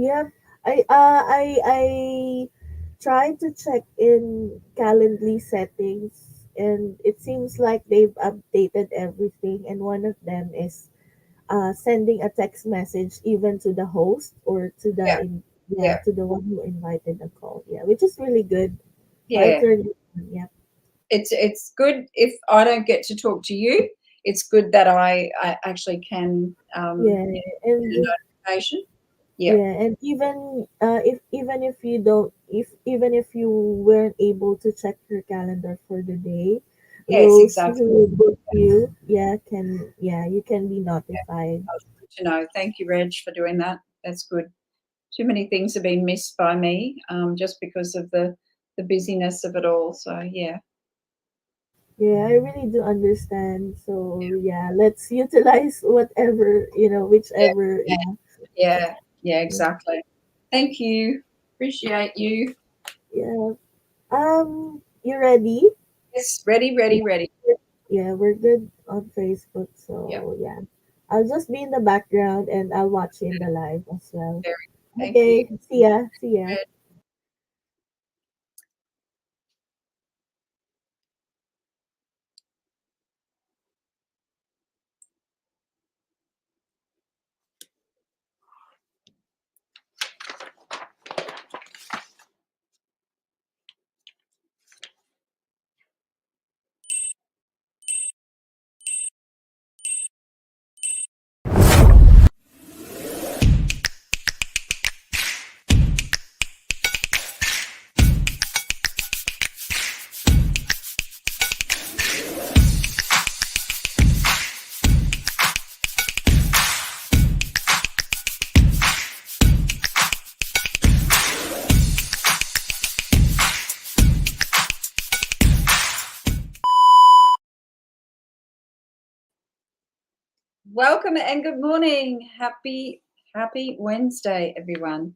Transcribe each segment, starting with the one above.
Yep. I tried to check in Calendly settings, and it seems like they've updated everything, and one of them is sending a text message even to the host or to Yeah, yeah, yeah, to the one who invited the call. Yeah, which is really good. So I yeah. turned it on. Yeah. It's good if I don't get to talk to you. It's good that I actually can Yeah, get a and notification. Yeah, yeah, and even if you don't, if even if you weren't able to check your calendar for the day, yes, those exactly. who book you, yeah, you can be Yeah, notified. that's good to know. Thank you, Reg, for doing that. That's good. Too many things have been missed by me just because of the busyness of it all. So yeah, Yeah, I really do understand. So yeah, let's utilize whatever, yeah, whichever. yeah, Yeah, yeah, yeah, yeah, exactly. Thank you. Appreciate you. yeah. You ready? Yes, ready, ready, ready. Yeah, we're good on Facebook. Yeah, So yeah, I'll just be in the background and I'll watch you in the live as well. very. Thank you. Okay, see ya. See ya. Welcome and good morning. Happy Wednesday, everyone.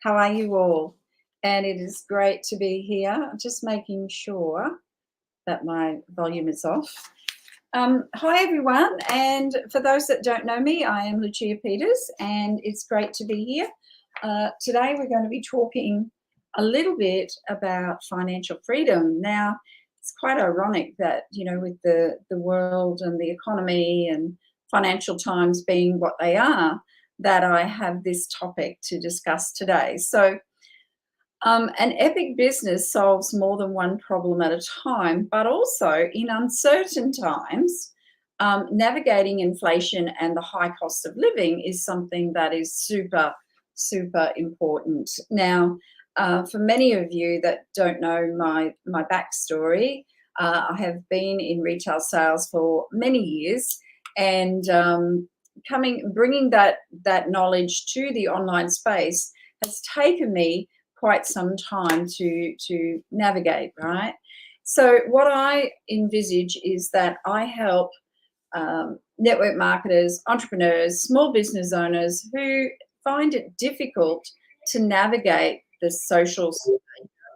How are you all? And it is great to be here. Just making sure that my volume is off. Hi, everyone. And for those that don't know me, I am Lucia Peters, and it's great to be here. Today, we're going to be talking a little bit about financial freedom. Now, it's quite ironic that, with the world and the economy and financial times being what they are, that I have this topic to discuss today. So, an epic business solves more than one problem at a time, but also in uncertain times, navigating inflation and the high cost of living is something that is super, super important. Now, for many of you that don't know my backstory, I have been in retail sales for many years, and bringing that knowledge to the online space has taken me quite some time to navigate, right? So what I envisage is that I help network marketers, entrepreneurs, small business owners who find it difficult to navigate the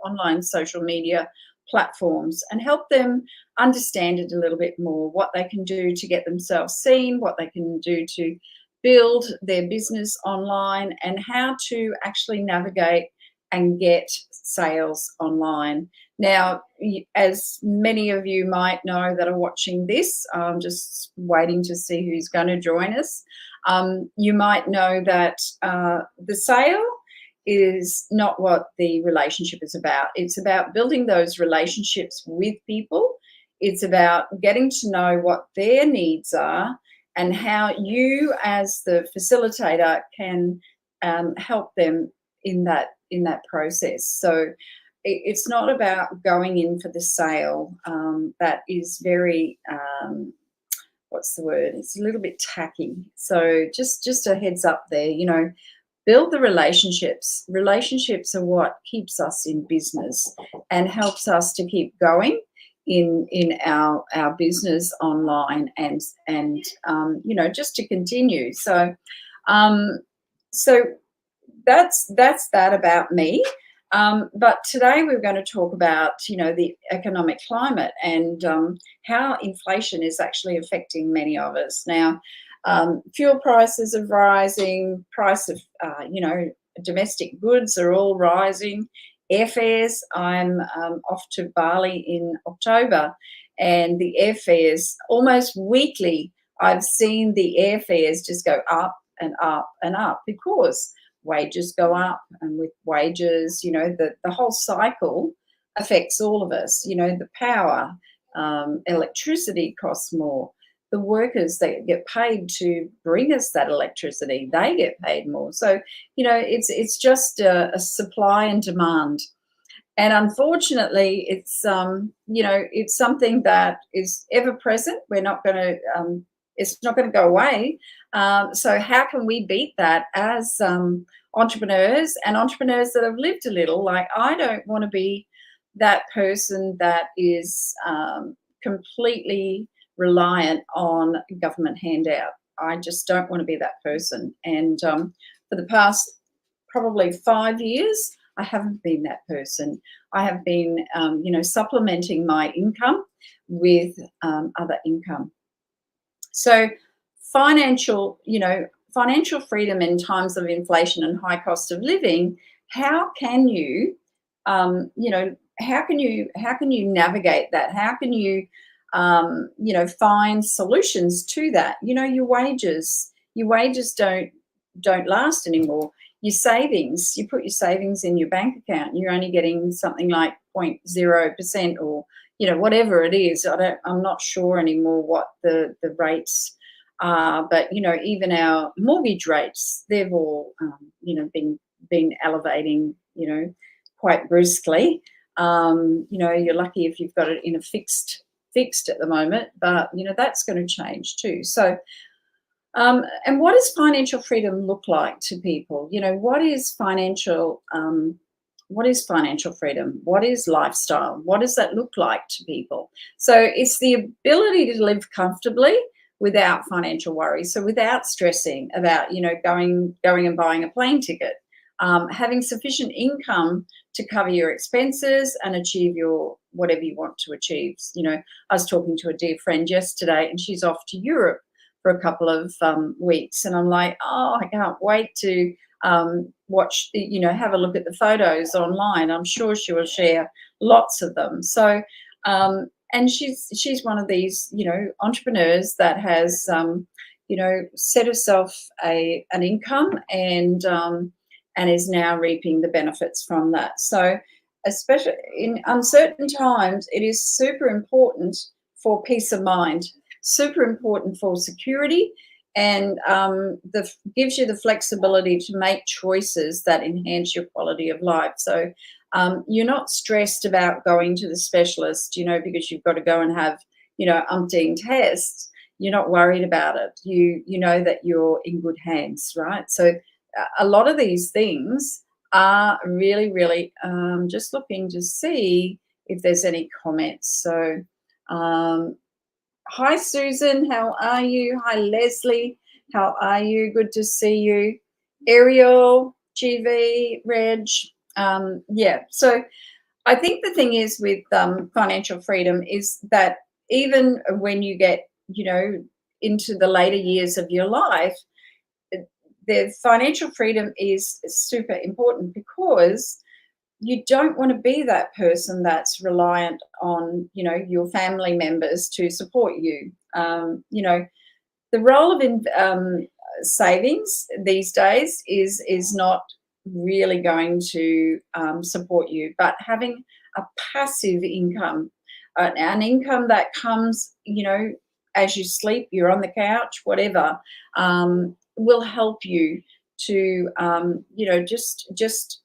online social media platforms and help them understand it a little bit more, what they can do to get themselves seen, what they can do to build their business online, and how to actually navigate and get sales online. Now, as many of you might know that are watching this, I'm just waiting to see who's going to join us. You might know that the sale is not what the relationship is about. It's about building those relationships with people. It's about getting to know what their needs are and how you, as the facilitator, can help them in that process. So it's not about going in for the sale. That is very what's the word? It's a little bit tacky. So just a heads up there. Build the relationships. Relationships are what keeps us in business and helps us to keep going in our business online and just to continue. Um, so that's that about me. But today we're going to talk about the economic climate and how inflation is actually affecting many of us now. Fuel prices are rising, price of domestic goods are all rising. Airfares, I'm off to Bali in October, and the airfares almost weekly, I've seen the airfares just go up and up and up because wages go up, and with wages, the whole cycle affects all of us. The power, electricity costs more. The workers that get paid to bring us that electricity, they get paid more. So it's just a supply and demand. And unfortunately, it's something that is ever present. We're not going to it's not going to go away. So how can we beat that as entrepreneurs and entrepreneurs that have lived a little? Like, I don't want to be that person that is completely reliant on government handout. I just don't want to be that person. And for the past probably 5 years, I haven't been that person. I have been, supplementing my income with other income. So financial freedom in times of inflation and high cost of living. How can you, how can you navigate that? How can you, find solutions to that? Your wages don't last anymore. Your savings, you put your savings in your bank account, you're only getting something like 0.0% or whatever it is. I'm not sure anymore what the rates are, but even our mortgage rates, they've all been elevating quite briskly. You're lucky if you've got it in a fixed at the moment, but that's going to change too. So and what does financial freedom look like to people? What is financial freedom? What is lifestyle? What does that look like to people? So it's the ability to live comfortably without financial worry. So without stressing about, going and buying a plane ticket, having sufficient income to cover your expenses and achieve your whatever you want to achieve. I was talking to a dear friend yesterday, and she's off to Europe for a couple of weeks, and I'm like, oh, I can't wait to watch, have a look at the photos online. I'm sure she will share lots of them. So, and she's one of these, entrepreneurs that has, set herself an income and is now reaping the benefits from that. So, especially in uncertain times, it is super important for peace of mind. Super important for security, and gives you the flexibility to make choices that enhance your quality of life. So you're not stressed about going to the specialist, because you've got to go and have, umpteen tests. You're not worried about it. You know that you're in good hands, right? So a lot of these things are really, really just looking to see if there's any comments. So hi, Susan. How are you? Hi, Leslie. How are you? Good to see you. Ariel, GV, Reg. So I think the thing is with financial freedom is that even when you get, into the later years of your life, the financial freedom is super important because you don't want to be that person that's reliant on, your family members to support you. The role of savings these days is not really going to support you, but having a passive income, an income that comes, as you sleep, you're on the couch, whatever, will help you to, just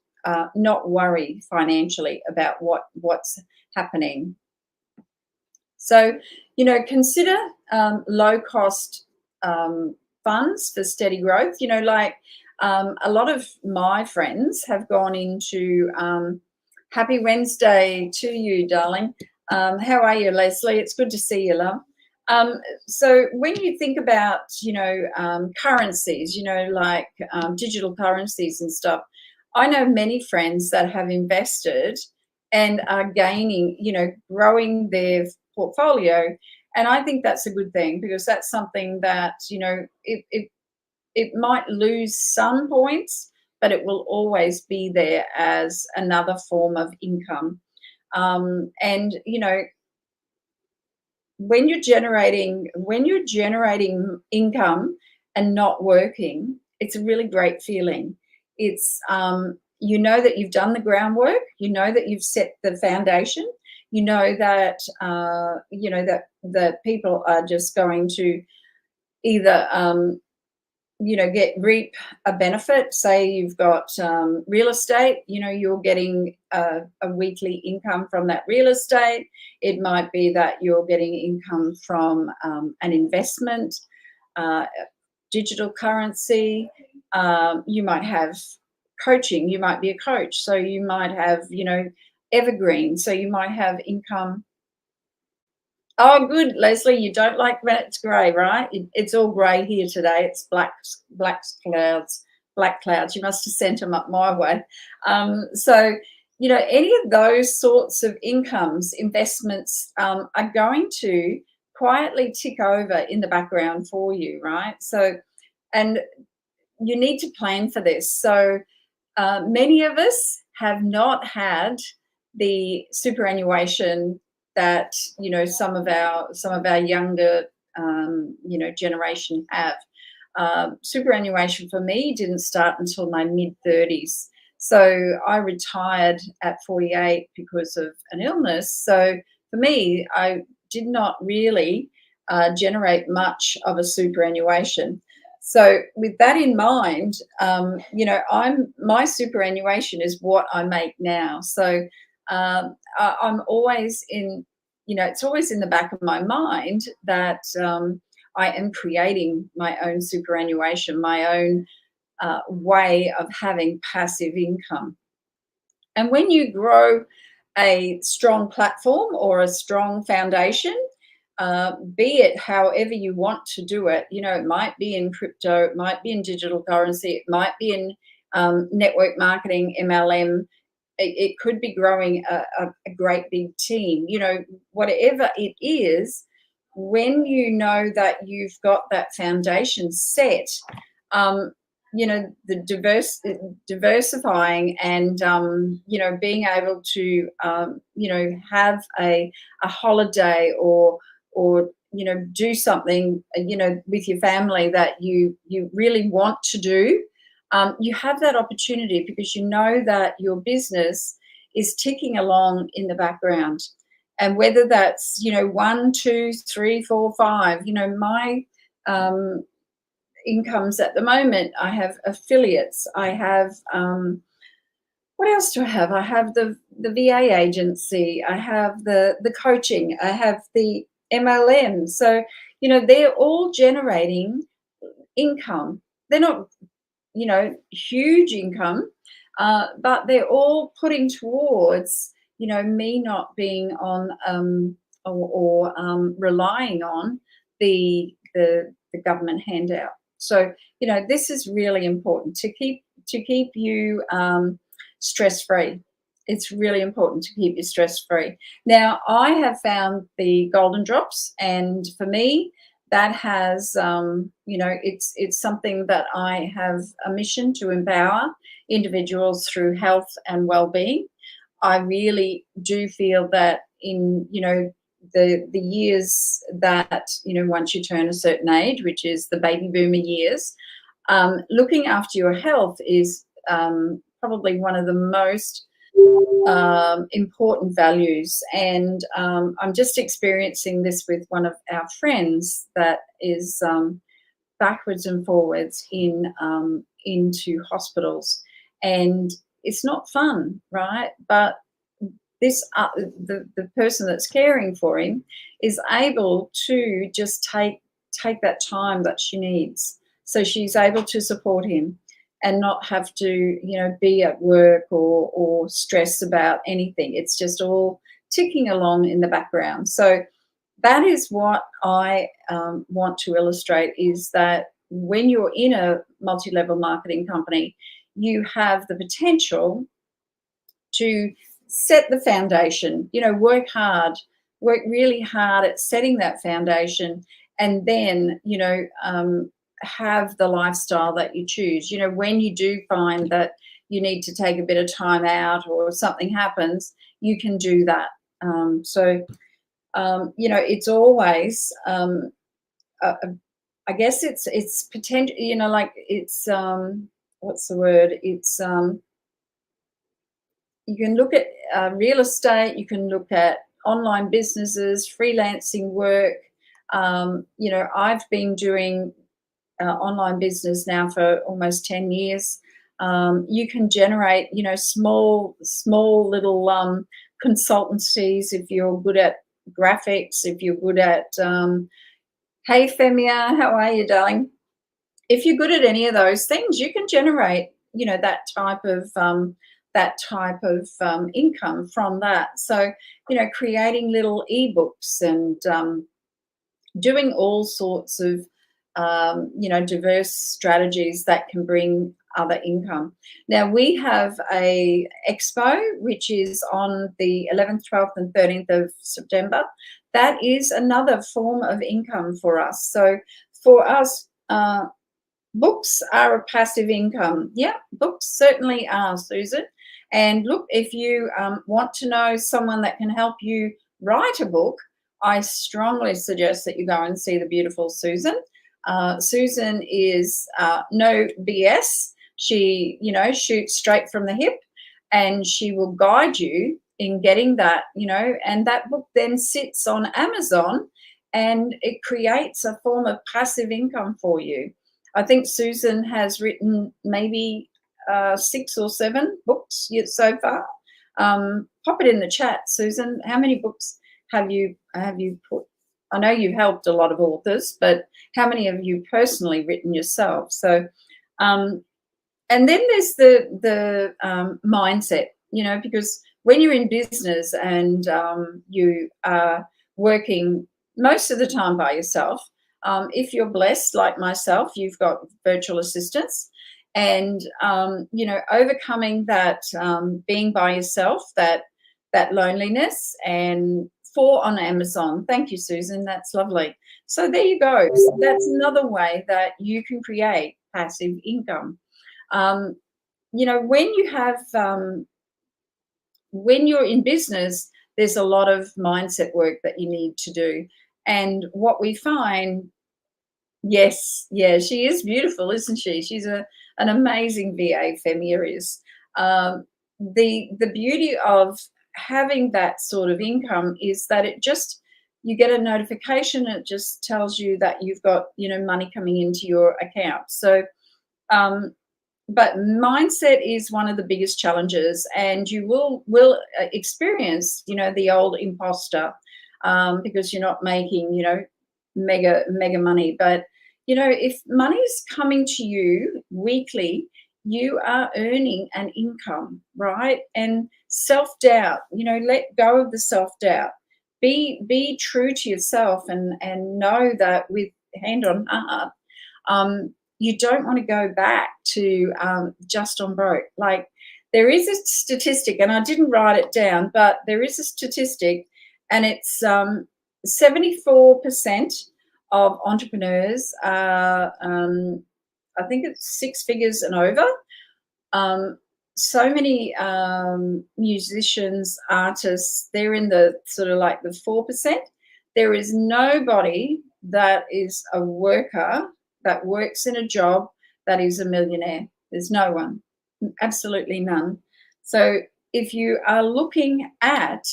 not worry financially about what's happening. So, consider low cost funds for steady growth. A lot of my friends have gone into happy Wednesday to you, darling. How are you, Leslie? It's good to see you, love. So when you think about, currencies, like digital currencies and stuff, I know many friends that have invested and are gaining, growing their portfolio. And I think that's a good thing because that's something that, it might lose some points, but it will always be there as another form of income. And when you're generating income and not working, it's a really great feeling. It's you know that you've done the groundwork, you know that you've set the foundation, you know that that people are just going to either reap a benefit. Say you've got real estate, you're getting a weekly income from that real estate. It might be that you're getting income from an investment, digital currency. You might have coaching. You might be a coach, so you might have evergreen, so you might have income. Oh, good, Leslie. You don't like when it's grey, right? It's all grey here today. It's black clouds. You must have sent them up my way. So, any of those sorts of incomes, investments are going to quietly tick over in the background for you, right? So, and you need to plan for this. So, many of us have not had the superannuation that some of our younger generation have. Superannuation for me didn't start until my mid-30s. So I retired at 48 because of an illness. So for me, I did not really generate much of a superannuation. So with that in mind, my superannuation is what I make now. So I'm always it's always in the back of my mind that I am creating my own superannuation, my own way of having passive income. And when you grow a strong platform or a strong foundation, be it however you want to do it, it might be in crypto, it might be in digital currency, it might be in network marketing, MLM, it could be growing a great big team, whatever it is. When you know that you've got that foundation set, the diversifying and being able to have a holiday or do something with your family that you really want to do. You have that opportunity because you know that your business is ticking along in the background. And whether that's 1, 2, 3, 4, 5, my incomes at the moment, I have affiliates, I have what else do I have? I have the VA agency, I have the coaching, I have the MLM. So they're all generating income. They're not huge income, but they're all putting towards me not being on or relying on the government handout. So this is really important to keep you stress free. It's really important to keep you stress free. Now, I have found the golden drops, and for me, that has it's something that I have a mission to empower individuals through health and well-being. I really do feel that in the years that once you turn a certain age, which is the baby boomer years, looking after your health is probably one of the most important values. And I'm just experiencing this with one of our friends that is backwards and forwards into hospitals, and it's not fun, right? But this the person that's caring for him is able to just take that time that she needs, so she's able to support him and not have to be at work or stress about anything. It's just all ticking along in the background. So that is what I want to illustrate, is that when you're in a multi-level marketing company, you have the potential to set the foundation, work really hard at setting that foundation, and then have the lifestyle that you choose. You know, when you do find that you need to take a bit of time out or something happens, you can do that. You know, it's always, uh, I guess it's potential. You know, like it's what's the word? It's you can look at real estate. You can look at online businesses, freelancing work. You know, I've been doing online business now for almost 10 years. You can generate, you know, small little consultancies if you're good at graphics, if you're good at, hey, Femia, how are you, darling? If you're good at any of those things, you can generate, you know, that type of income from that. So, you know, creating little ebooks and doing all sorts of you know, diverse strategies that can bring other income. Now we have a expo which is on the 11th, 12th and 13th of September. That is another form of income for us. So for us, books are a passive income. Yeah, books certainly are, Susan. And look, if you want to know someone that can help you write a book, I strongly suggest that you go and see the beautiful Susan. Susan is no BS. She, you know, shoots straight from the hip, and she will guide you in getting that, you know, and that book then sits on Amazon and it creates a form of passive income for you. I think Susan has written maybe 6 or 7 books so far. Pop it in the chat, Susan. How many books have you put? I know you've helped a lot of authors, but how many have you personally written yourself? So, and then there's the mindset, you know, because when you're in business and you are working most of the time by yourself, if you're blessed like myself, you've got virtual assistants, and you know, overcoming that being by yourself, that loneliness, and on Amazon. Thank you, Susan. That's lovely. So there you go. So that's another way that you can create passive income. You know, when you have when you're in business, there's a lot of mindset work that you need to do. And what we find, yes, yeah, she is beautiful, isn't she? She's an amazing VA, Femia is. The beauty of having that sort of income is that it just, you get a notification, it just tells you that you've got, you know, money coming into your account. So but mindset is one of the biggest challenges, and you will experience, you know, the old imposter, because you're not making, you know, mega money. But you know, if money is coming to you weekly, you are earning an income, right? And self-doubt, you know, let go of the self-doubt. Be true to yourself, and know that with hand on heart, you don't want to go back to just on broke. Like, there is a statistic, and I didn't write it down, but there is a statistic, and it's 74% of entrepreneurs are, I think it's 6 figures and over. So many musicians, artists, they're in the sort of like the 4%. There is nobody that is a worker that works in a job that is a millionaire. There's no one, absolutely none. So if you are looking at,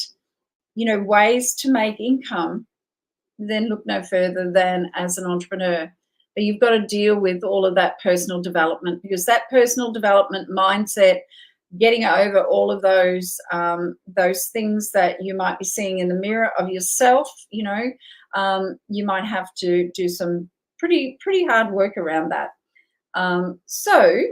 you know, ways to make income, then look no further than as an entrepreneur. But you've got to deal with all of that personal development, because that personal development mindset, getting over all of those things that you might be seeing in the mirror of yourself, you know, you might have to do some pretty hard work around that. So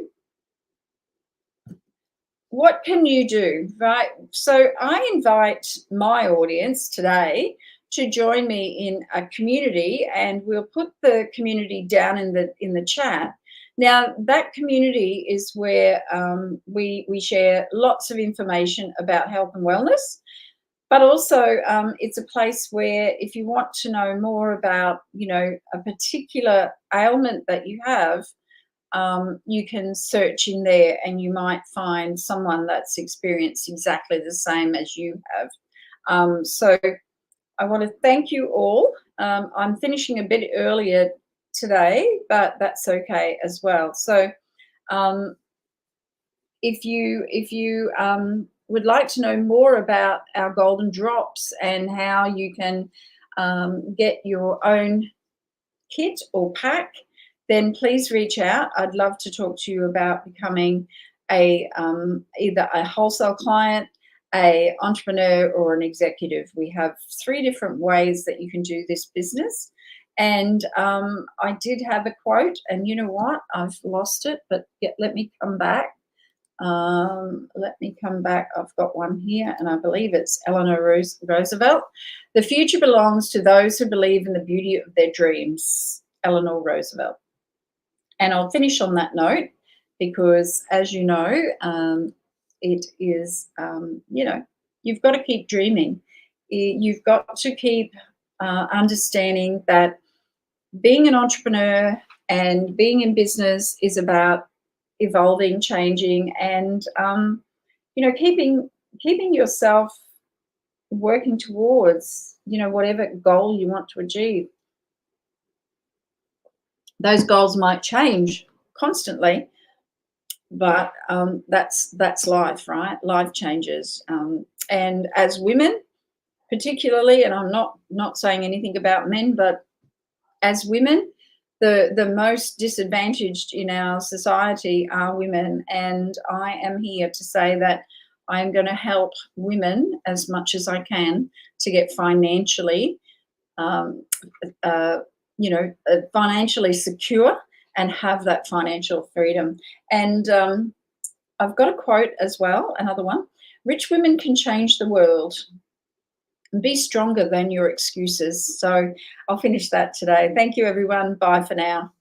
what can you do, right? So I invite my audience today to join me in a community, and we'll put the community down in the chat. Now, that community is where we share lots of information about health and wellness. but also it's a place where if you want to know more about, you know, a particular ailment that you have, you can search in there and you might find someone that's experienced exactly the same as you have. So I want to thank you all. I'm finishing a bit earlier today, but that's okay as well. So um, if you would like to know more about our golden drops and how you can get your own kit or pack, then please reach out. I'd love to talk to you about becoming a either a wholesale client, a entrepreneur, or an executive. We have 3 different ways that you can do this business. And I did have a quote, and you know what? I've lost it, but let me come back. Let me come back. I've got one here, and I believe it's Eleanor Roosevelt. The future belongs to those who believe in the beauty of their dreams. Eleanor Roosevelt. And I'll finish on that note because, as you know, it is, you know, you've got to keep dreaming. You've got to keep understanding that being an entrepreneur and being in business is about evolving, changing, and you know, keeping yourself working towards, you know, whatever goal you want to achieve. Those goals might change constantly, but that's life, right? Life changes, and as women, particularly, and I'm not saying anything about men, but as women, the most disadvantaged in our society are women, and I am here to say that I am going to help women as much as I can to get financially, um, you know, financially secure and have that financial freedom. And I've got a quote as well, another one. Rich women can change the world. Be stronger than your excuses. So I'll finish that today. Thank you, everyone. Bye for now.